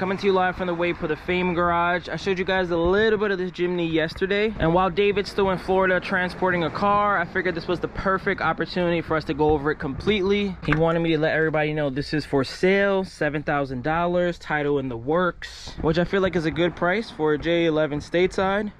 coming to you live from the WayBeforeTheFame garage. I showed you guys a little bit of this Jimny yesterday, and while David's still in Florida transporting a car, I figured this was the perfect opportunity for us to go over it completely. He wanted me to let everybody know this is for sale, $7,000, title in the works, which I feel like is a good price for a JA11 stateside.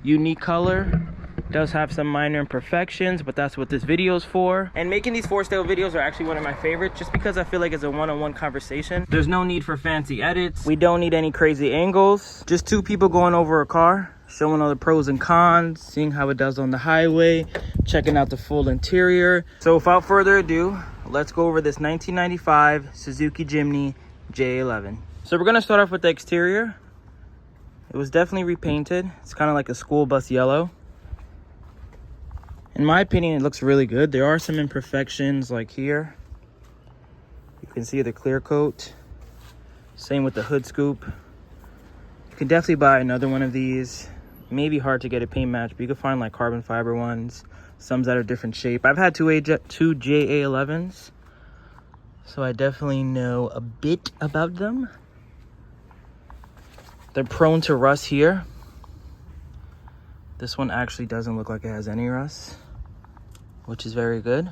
Unique color. Does have some minor imperfections, but that's what this video is for. And making these for sale videos are actually one of my favorites, just because I feel like it's a one-on-one conversation. There's no need for fancy edits. We don't need any crazy angles. Just two people going over a car, showing all the pros and cons, seeing how it does on the highway, checking out the full interior. So without further ado, let's go over this 1995 Suzuki Jimny JA11. So we're gonna start off with the exterior. It was definitely repainted. It's kind of like a school bus yellow. In my opinion, it looks really good. There are some imperfections like here. You can see the clear coat. Same with the hood scoop. You can definitely buy another one of these. Maybe hard to get a paint match, but you can find like carbon fiber ones. Some that are different shape. I've had two JA11s, so I definitely know a bit about them. They're prone to rust here. This one actually doesn't look like it has any rust, which is very good.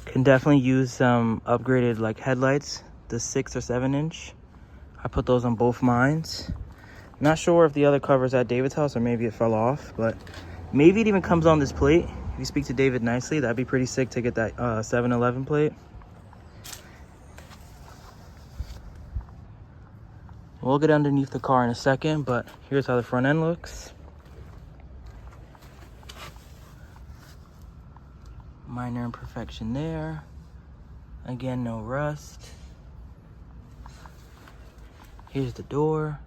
Can definitely use some upgraded like headlights, the 6 or 7 inch. I put those on both mines. Not sure if the other cover's at David's house or maybe it fell off, but maybe it even comes on this plate. If you speak to David nicely, that'd be pretty sick to get that 711 plate. We'll get underneath the car in a second, but here's how the front end looks. Minor imperfection there. Again, no rust. Here's the door.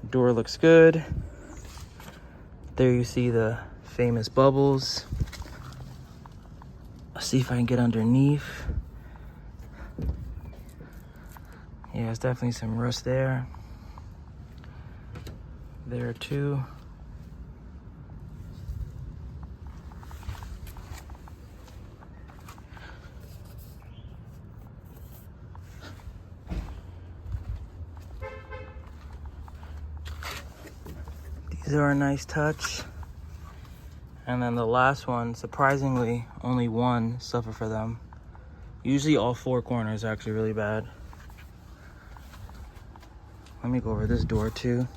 Door looks good. There you see the famous bubbles. Let's see if I can get underneath. Yeah, there's definitely some rust there. There too. These are a nice touch. And then the last one, surprisingly, only one suffer for them. Usually all 4 corners are actually really bad. Let me go over this door too.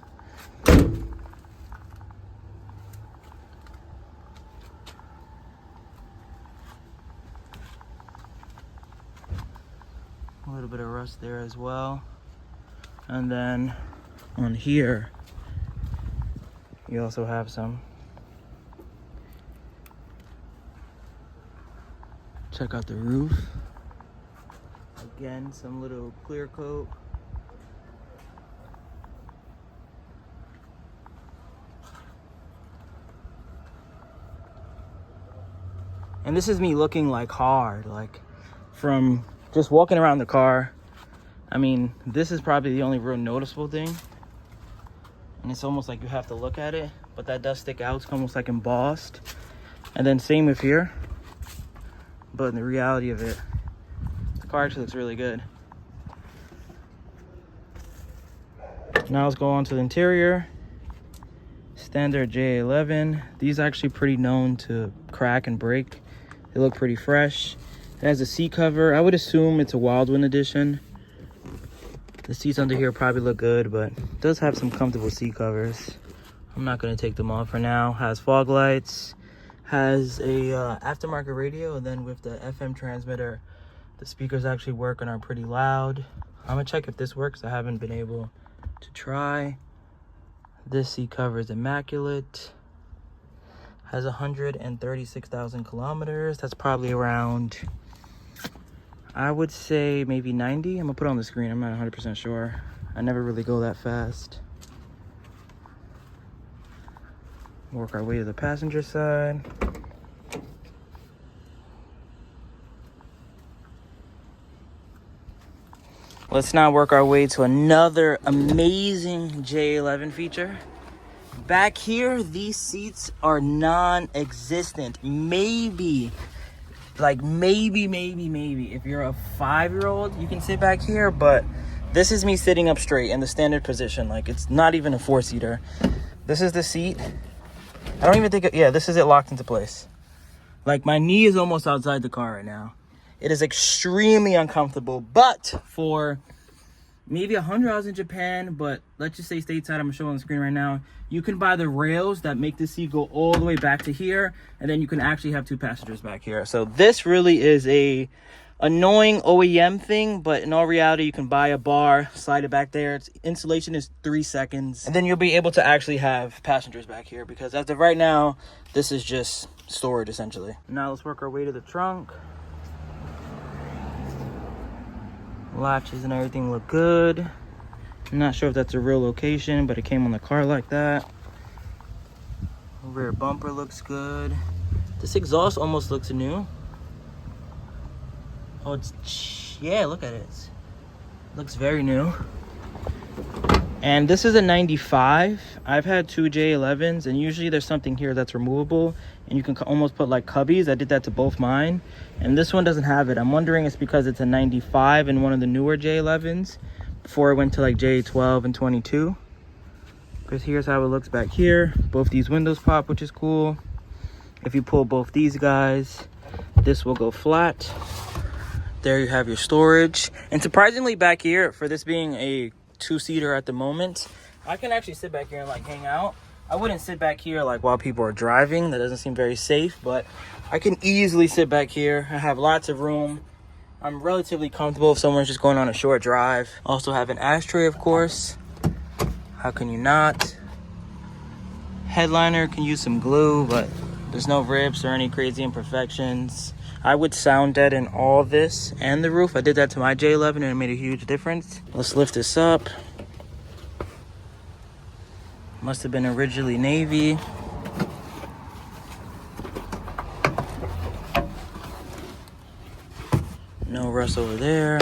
A little bit of rust there as well. And then on here, you also have some. Check out the roof. Again, some little clear coat. And this is me looking like hard, like from just walking around the car. I mean, this is probably the only real noticeable thing. And it's almost like you have to look at it, but that does stick out. It's almost like embossed. And then same with here. But in the reality of it, the car actually looks really good. Now let's go on to the interior. Standard JA11. These are actually pretty known to crack and break. They look pretty fresh. It has a seat cover. I would assume it's a Wildwind edition. The seats under here probably look good, but it does have some comfortable seat covers. I'm not going to take them off for now. Has fog lights. Has a aftermarket radio, and then with the FM transmitter, the speakers actually work and are pretty loud. I'm gonna check if this works. I haven't been able to try. This seat cover is immaculate. Has 136,000 kilometers. That's probably around, I would say maybe 90. I'm gonna put it on the screen. I'm not 100% sure. I never really go that fast. Work our way to the passenger side. Let's now work our way to another amazing JA11 feature. Back here, these seats are non-existent. Maybe if you're a 5-year-old, you can sit back here, but this is me sitting up straight in the standard position. Like, it's not even a 4-seater. This is the seat. I don't even think yeah, this is it locked into place. Like, my knee is almost outside the car right now. It is extremely uncomfortable, but for maybe $100 in Japan, but let's just say stateside, I'm gonna show on the screen right now. You can buy the rails that make the seat go all the way back to here, and then you can actually have 2 passengers back here. So this really is a annoying OEM thing, but in all reality, you can buy a bar, slide it back there. Its installation is 3 seconds, and then you'll be able to actually have passengers back here, because as of right now, this is just storage essentially. Now let's work our way to the trunk. Latches and everything look good. I'm not sure if that's a real location, but it came on the car like that. Rear bumper looks good. This exhaust almost looks new. Oh, yeah, look at it. It looks very new. And this is a 95. I've had 2 JA11s, and usually there's something here that's removable, and you can almost put like cubbies. I did that to both mine, and this one doesn't have it. I'm wondering it's because it's a 95 in one of the newer JA11s before it went to like JA12 and 22. Because here's how it looks back here. Both these windows pop, which is cool. If you pull both these guys, this will go flat. There you have your storage. And surprisingly, back here, for this being a 2-seater at the moment, I can actually sit back here and like hang out. I wouldn't sit back here like while people are driving. That doesn't seem very safe, but I can easily sit back here. I have lots of room. I'm relatively comfortable if someone's just going on a short drive. Also have an ashtray, of course. How can you not? Headliner can use some glue, but there's no rips or any crazy imperfections. I would sound deaden all this and the roof. I did that to my J11 and it made a huge difference. Let's lift this up. Must have been originally navy. No rust over there.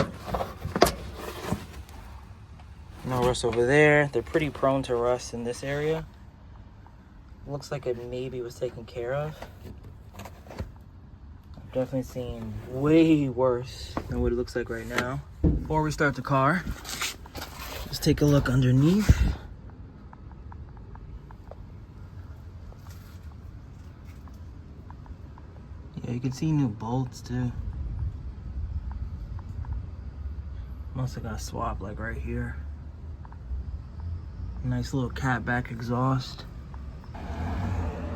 No rust over there. They're pretty prone to rust in this area. Looks like it maybe was taken care of. I've definitely seen way worse than what it looks like right now. Before we start the car, let's take a look underneath. Yeah, you can see new bolts too. Must have got swapped like right here. Nice little cat back exhaust.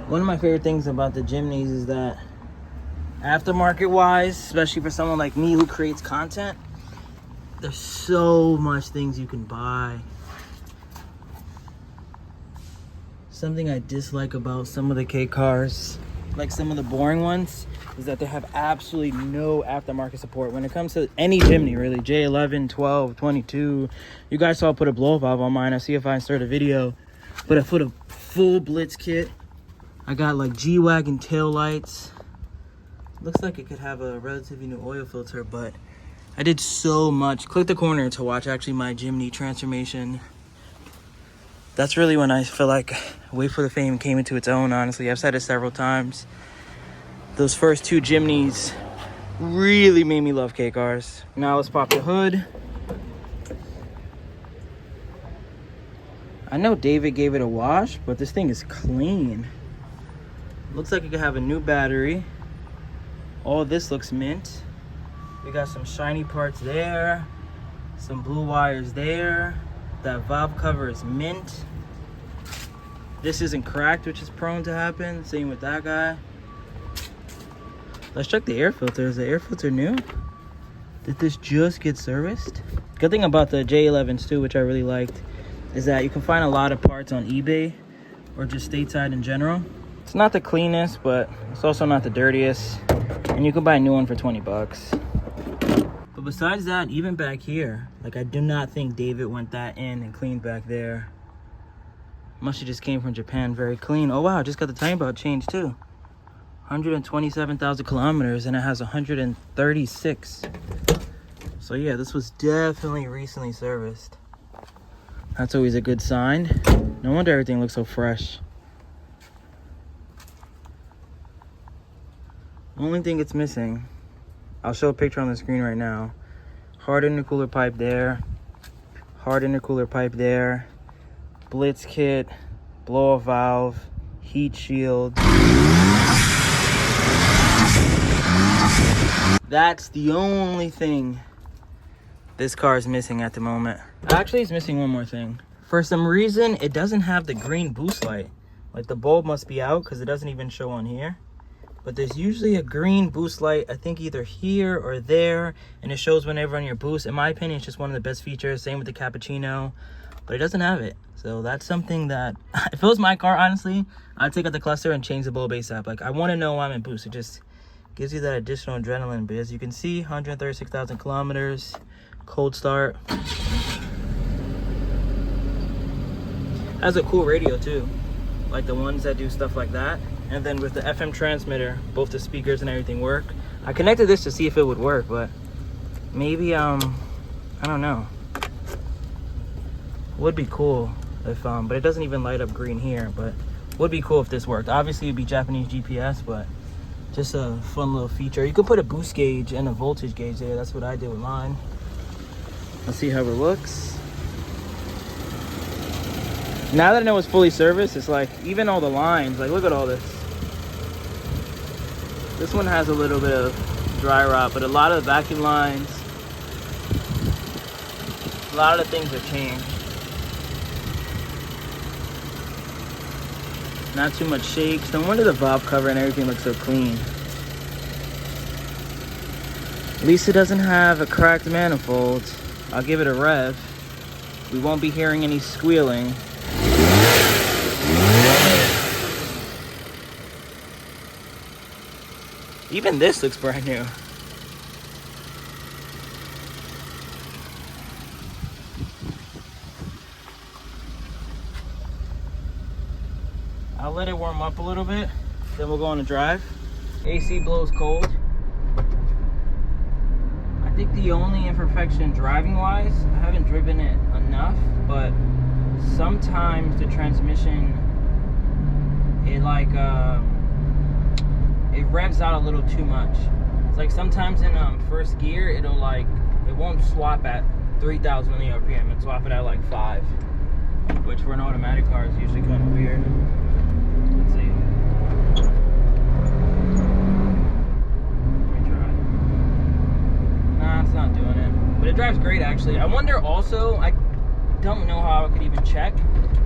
One of my favorite things about the Jimnys is that aftermarket wise, especially for someone like me who creates content, there's so much things you can buy. Something I dislike about some of the K cars, like some of the boring ones, is that they have absolutely no aftermarket support. When it comes to any Jimny, really, J11, 12, 22, you guys saw I put a blow valve on mine. I'll see if I insert a video. But I put a full Blitz kit. I got like G-Wagon tail lights. Looks like it could have a relatively new oil filter, but I did so much. Click the corner to watch actually my Jimny transformation. That's really when I feel like WayBeforeTheFame came into its own, honestly. I've said it several times. Those first 2 Jimnys really made me love K cars. Now let's pop the hood. I know David gave it a wash, but this thing is clean. Looks like it could have a new battery. All this looks mint. We got some shiny parts there, some blue wires there. That valve cover is mint. This isn't cracked, which is prone to happen. Same with that guy. Let's check the air filter. Is the air filter new? Did this just get serviced? Good thing about the J11s too, which I really liked, is that you can find a lot of parts on eBay or just stateside in general. It's not the cleanest, but it's also not the dirtiest. And you can buy a new one for 20 bucks. But besides that, even back here, like, I do not think David went that in and cleaned back there. Must have just came from Japan very clean. Oh wow, I just got the time belt changed too. 127,000 kilometers and it has 136. So yeah, this was definitely recently serviced. That's always a good sign. No wonder everything looks so fresh. Only thing it's missing, I'll show a picture on the screen right now. Hard intercooler pipe there. Hard intercooler pipe there. Blitz kit. Blow off valve. Heat shield. That's the only thing this car is missing at the moment. Actually, it's missing one more thing. For some reason, it doesn't have the green boost light. Like, the bulb must be out because it doesn't even show on here. But there's usually a green boost light, I think either here or there, and it shows whenever on your boost. In my opinion, it's just one of the best features. Same with the Cappuccino, but it doesn't have it. So that's something that, if it was my car, honestly, I'd take out the cluster and change the bulb ASAP. Like, I want to know I'm in boost. It just gives you that additional adrenaline. But as you can see, 136,000 kilometers, cold start. Has a cool radio too, like the ones that do stuff like that. And then with the FM transmitter, both the speakers and everything work. I connected this to see if it would work, but maybe, I don't know. Would be cool if, but it doesn't even light up green here, but would be cool if this worked. Obviously it'd be Japanese GPS, but just a fun little feature. You could put a boost gauge and a voltage gauge there. That's what I did with mine. Let's see how it looks. Now that I know it's fully serviced, it's like, even all the lines, like look at all this. This one has a little bit of dry rot, but a lot of the vacuum lines, a lot of the things have changed. Not too much shakes. No wonder the valve cover and everything looks so clean. At least it doesn't have a cracked manifold. I'll give it a rev. We won't be hearing any squealing. Even this looks brand new. I'll let it warm up a little bit, then we'll go on a drive. AC blows cold. I think the only imperfection driving wise, I haven't driven it enough, but sometimes the transmission, it like, it revs out a little too much. It's like sometimes in first gear, it'll like, it won't swap at 3,000 RPM, it'll swap it at like 5, which for an automatic car is usually kind of weird. Let's see. Let me try. Nah, it's not doing it. But it drives great actually. I wonder also, I don't know how I could even check,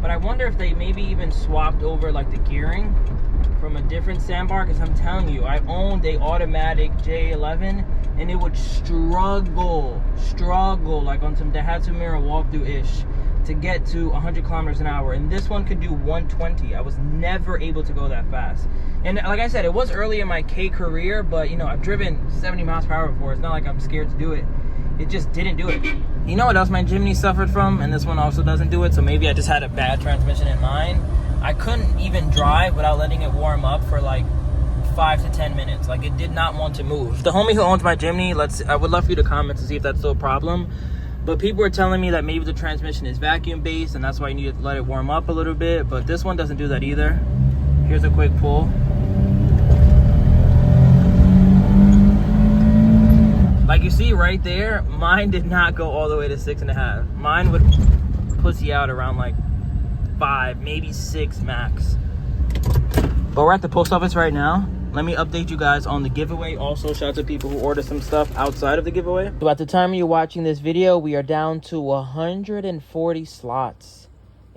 but I wonder if they maybe even swapped over like the gearing from a different sandbar, because I'm telling you, I owned a automatic JA11 and it would struggle like on some Daihatsu Mirror walkthrough-ish to get to 100 kilometers an hour, and this one could do 120. I was never able to go that fast. And like I said, it was early in my K career, but you know, I've driven 70 miles per hour before. It's not like I'm scared to do it. It just didn't do it. You know what else my Jimny suffered from? And this one also doesn't do it, so maybe I just had a bad transmission in mine. I couldn't even drive without letting it warm up for like 5 to 10 minutes. Like, it did not want to move. The homie who owns my Jimny, I would love for you to comment to see if that's still a problem. But people were telling me that maybe the transmission is vacuum based and that's why you need to let it warm up a little bit. But this one doesn't do that either. Here's a quick pull. Like you see right there, mine did not go all the way to 6.5. Mine would pussy out around like 5, maybe 6 max. But we're at the post office right now. Let me update you guys on the giveaway. Also, shout out to people who ordered some stuff outside of the giveaway. So at the time you're watching this video, we are down to 140 slots.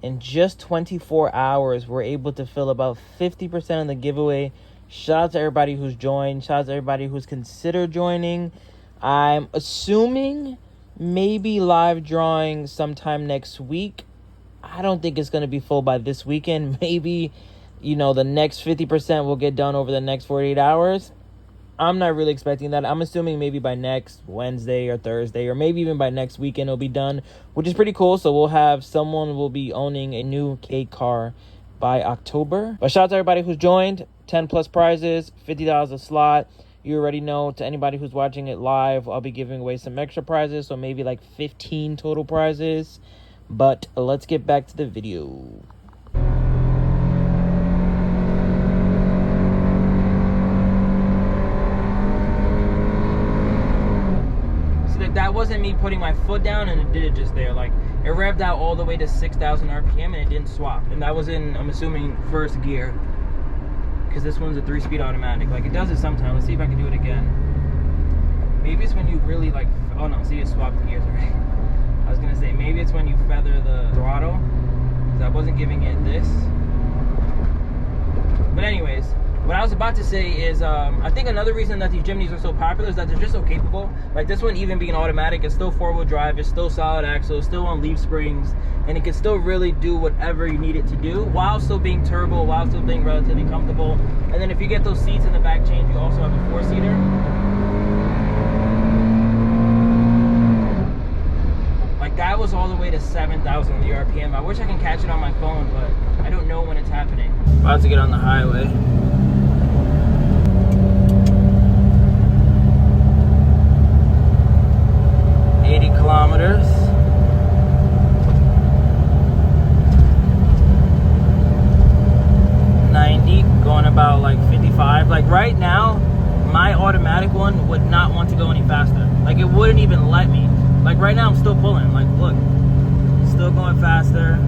In just 24 hours, we're able to fill about 50% of the giveaway. Shout out to everybody who's joined. Shout out to everybody who's considered joining. I'm assuming maybe live drawing sometime next week. I don't think it's going to be full by this weekend. Maybe, you know, the next 50% will get done over the next 48 hours. I'm not really expecting that. I'm assuming maybe by next Wednesday or Thursday, or maybe even by next weekend it'll be done, which is pretty cool. So we'll have someone will be owning a new K car by October. But shout out to everybody who's joined. 10 plus prizes, $50 a slot. You already know, to anybody who's watching it live, I'll be giving away some extra prizes. So maybe like 15 total prizes. But let's get back to the video. wasn't me putting my foot down, and it did it just there. Like, it revved out all the way to 6,000 RPM and it didn't swap. And that was in, I'm assuming, first gear, because this one's a 3-speed automatic. Like, it does it sometimes. Let's see if I can do it again. Maybe it's when you really like, oh no, see, it swapped gears already. I was gonna say, maybe it's when you feather the throttle, because I wasn't giving it this. But anyways, what I was about to say is, I think another reason that these Jimnys are so popular is that they're just so capable. Like this one, even being automatic, it's still 4-wheel drive, it's still solid axle, it's still on leaf springs, and it can still really do whatever you need it to do, while still being turbo, while still being relatively comfortable. And then if you get those seats in the back change, you also have a 4-seater. Like that was all the way to 7,000 on the RPM. I wish I can catch it on my phone, but I don't know when it's happening. About to get on the highway. Kilometers. 90, going about like 55. Like right now, my automatic one would not want to go any faster. Like it wouldn't even let me. Like right now I'm still pulling. Like look, still going faster.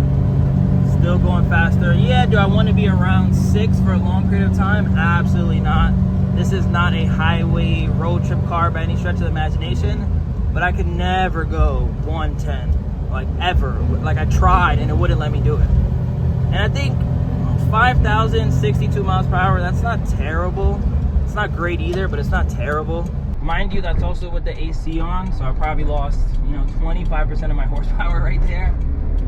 Still going faster. Yeah, do I want to be around 6 for a long period of time? Absolutely not. This is not a highway road trip car by any stretch of the imagination. But I could never go 110, like ever. Like I tried and it wouldn't let me do it. And I think 5,062 miles per hour, that's not terrible. It's not great either, but it's not terrible. Mind you, that's also with the AC on, so I probably lost, 25% of my horsepower right there.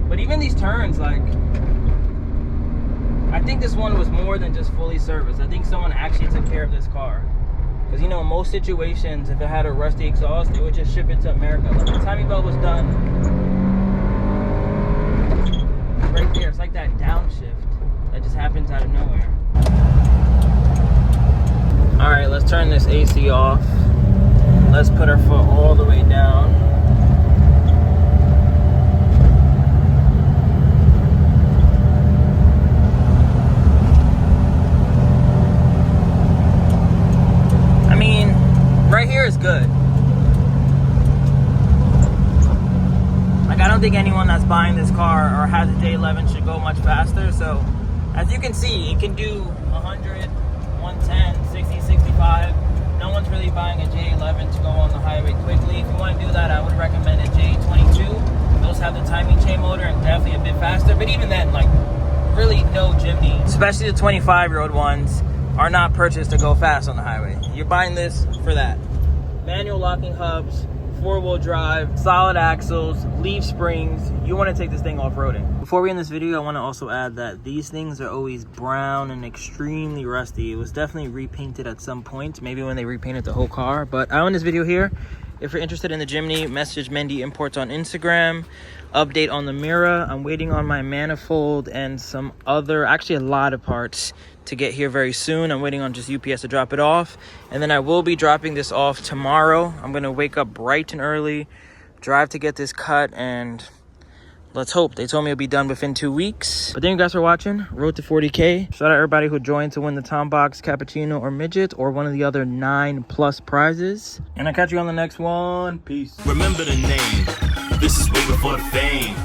But even these turns, like, I think this one was more than just fully serviced. I think someone actually took care of this car. Because, in most situations, if it had a rusty exhaust, they would just ship it to America. Like, the timing belt was done. Right there, it's like that downshift that just happens out of nowhere. Alright, let's turn this AC off. Let's put our foot all the way down. Right here is good. Like I don't think anyone that's buying this car or has a J11 should go much faster. So as you can see, it can do 100, 110, 60, 65. No one's really buying a J11 to go on the highway quickly. If you want to do that, I would recommend a J22. Those have the timing chain motor and definitely a bit faster. But even then, like really no Jimny, especially the 25-year-old ones, are not purchased to go fast on the highway. You're buying this for that. Manual locking hubs, 4-wheel drive, solid axles, leaf springs. You want to take this thing off-roading. Before we end this video, I want to also add that these things are always brown and extremely rusty. It was definitely repainted at some point, maybe when they repainted the whole car. But I own this video here. If you're interested in the Jimny, message Mendy Imports on Instagram. Update on the mirror. I'm waiting on my manifold and some other, actually a lot of parts to get here very soon. I'm waiting on just UPS to drop it off. And then I will be dropping this off tomorrow. I'm going to wake up bright and early, drive to get this cut, and let's hope. They told me it'll be done within 2 weeks. But thank you guys for watching. Road to 40K. Shout out everybody who joined to win the Tom Box, Cappuccino, or Midget, or one of the other 9+ prizes. And I'll catch you on the next one. Peace. Remember the name. This is way before the fame.